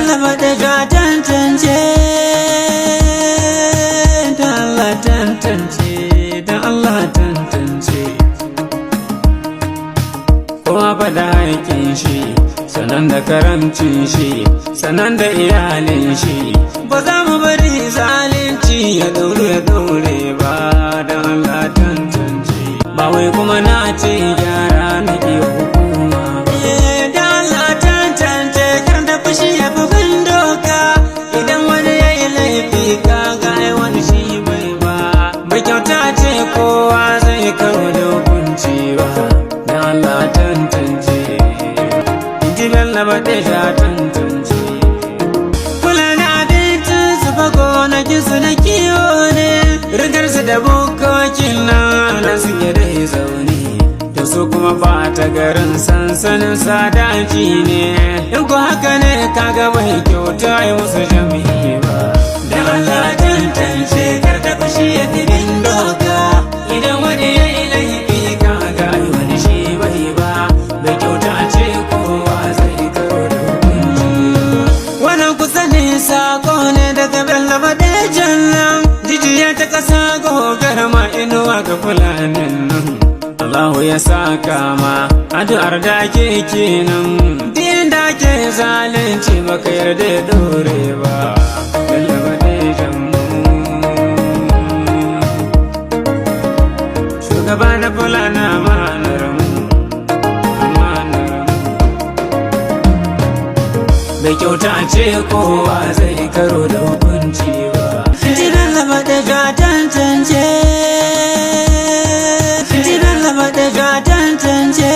lallaba da ga tantance, da Allah tantance, da Allah tantance. Kowa fa da haƙin shi, sanan da karamcin shi, sanan da iyalin shi. Ba za mu bari zalunci ya daure ba, da Allah tantance. Ba wai kuma na ce gyara na ke hukuma. Da Allah tantance, kar da fushi ya fi bin doka. Idan wani ya yi laifi kaga ai wani shi bai ba. Bai kyauta ce kowa zai karo da hukunci ba, da Allah tantance. Inji lallaba da ga tantance. Kula da abincinsu fa gonakinsu na kiwo ne, rigarsu da bukokin nan suke dai zaune. Da su kuma ɓata garin sansanin sadaci ne. In ku haka ne kaga bai kyauta yi musu jami'i ba, da Allah tantance. Kar da fushi ya fi bin doka. Idan wani ya yi laifi kaga ai wani shi bai ba. Bai kyauta ce kowa zai karo da hukunci. Wannan kusa ne sako ne daga Bello Badejan nan. Jijiya ta ƙasa gogar ma inuwa ga fulanin nan. Allahu ya saka ma addu'ar da ke kenan. Din da ke zalunci baka yarda ya dore ba, Bello Badejan mu. Shugaba na fulana amanar mu, amanar mu. Bai kyauta ce kowa zai karo da hukunci ba. Ji lallaba da ga tantance, ji lallaba da ga tantance.